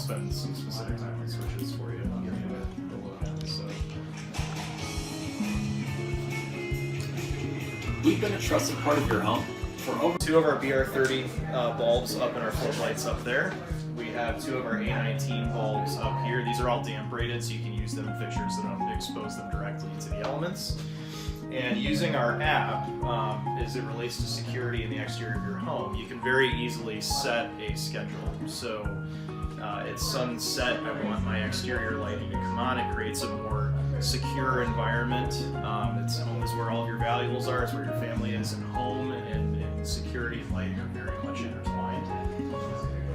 spend some specific time on switches for you and give you a look at. So we've been a trusted part of your home for over 2 of our BR30 bulbs up in our floodlights up there. We have 2 of our A19 bulbs up here. These are all damp rated, so you can use them in fixtures that don't expose them directly to the elements. And using our app, as it relates to security in the exterior of your home, you can very easily set a schedule. So at sunset, I want my exterior lighting to come on. It creates a more secure environment. It's home is where all of your valuables are. It's where your family is, and home and security and lighting are very much intertwined.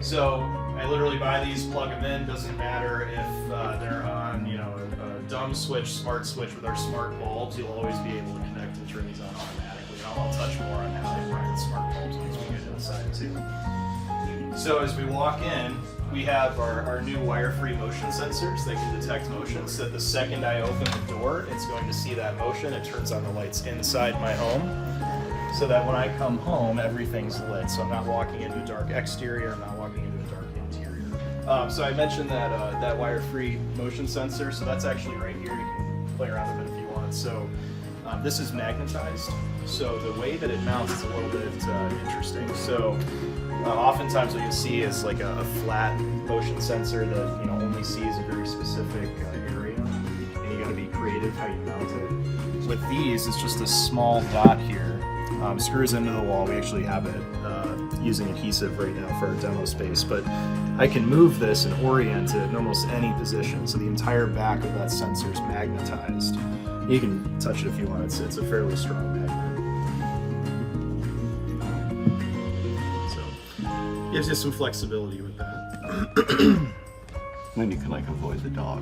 So I literally buy these, plug them in. Doesn't matter if they're on, you know, a dumb switch, smart switch with our smart bulbs. You'll always be able to connect and turn these on automatically. And I'll touch more on how they run the smart bulbs once we get inside too. So as we walk in, we have our new wire-free motion sensors. They can detect motion, so that the second I open the door, it's going to see that motion. It turns on the lights inside my home, so that when I come home, everything's lit. So I'm not walking into a dark exterior, I'm not walking into a dark interior. So I mentioned that that wire-free motion sensor, so that's actually right here. You can play around with it if you want. So this is magnetized, so the way that it mounts is a little bit interesting. So oftentimes what you'll see is like a flat motion sensor that, you know, only sees a very specific area, and you got to be creative how you mount it. With these, it's just a small dot here, screws into the wall. We actually have it using adhesive right now for our demo space, but I can move this and orient it in almost any position. So the entire back of that sensor is magnetized. You can touch it if you want. It's a fairly strong magnet. Gives you some flexibility with that. Then you can like avoid the dog.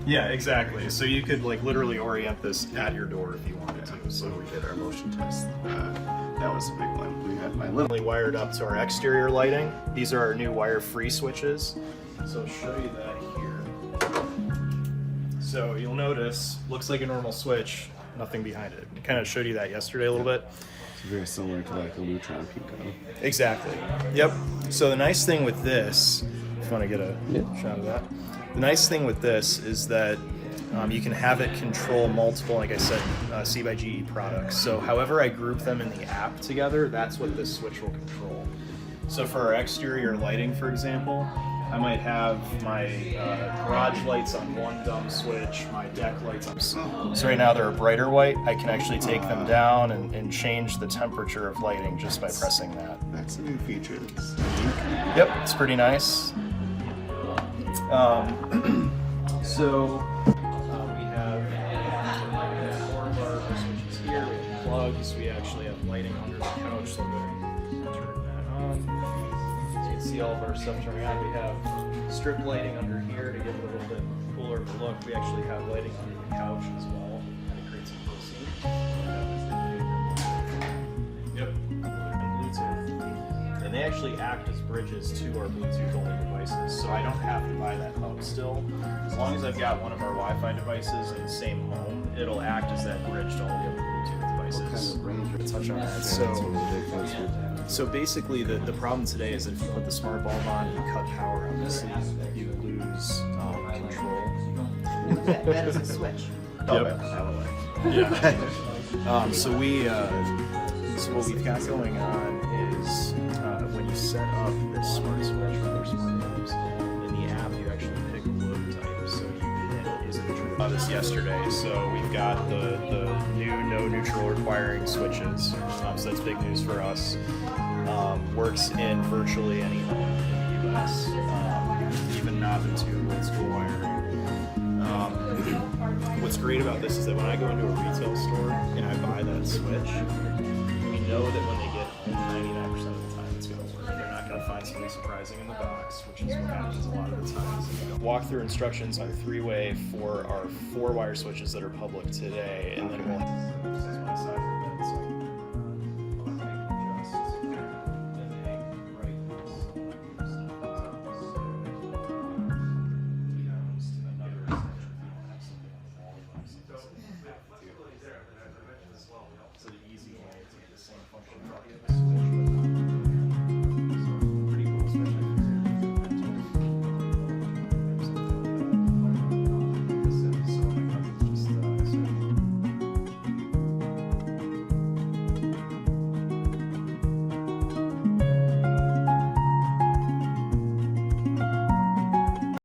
Yeah, exactly. So you could like literally orient this at your door if you wanted to. So we did our motion test. That was a big one. We had my little Literally wired up to our exterior lighting. These are our new wire-free switches. So I'll show you that here. So you'll notice, looks like a normal switch, nothing behind it. I kind of showed you that yesterday a little bit. very similar to like a Lutron Pico. Exactly. Yep. So the nice thing with this, if you want to get a shot of that, the nice thing with this is that you can have it control multiple, like I said, C by GE products. So however I group them in the app together, that's what this switch will control. So for our exterior lighting, for example, I might have my garage lights on one dumb switch, my deck lights on. So right now they're a brighter white. I can actually take them down and change the temperature of lighting just by pressing that. That's a new feature. Yep, it's pretty nice. So we have 4 of our switches here. We have plugs. We actually have lighting under the couch, so we're going to turn that on. So you can see all of our stuff turning on. We have strip lighting under here to give it a little bit cooler of a look. We actually have lighting under the couch as well. It creates a cool scene. Yep, and Bluetooth. And they actually act as bridges to our Bluetooth only devices, so I don't have to buy that hub still. As long as I've got one of our Wi-Fi devices in the same home, it'll act as that bridge to all the other Bluetooth devices. What kind of range? Touch on that. So basically the problem today is that if you put the smart bulb on and you cut power out of the sleeve, you lose control. That is a switch. Yep. Yeah. So what we've got going on is when you set up this smart switch with our smart bulbs, in the app you actually pick a load type. So you can use it this yesterday. So we've got the new no neutral requiring switches. So that's big news for us. Works in virtually any home in the US, even knob and tube old school wiring. What's great about this is that when I go into a retail store and I buy that switch, we know that when they get home, 99% of the time it's going to work. They're not going to find something surprising in the box, which is what happens a lot of the times. Walk through instructions on 3-way for our 4-wire switches that are public today, and then we'll. This is my side.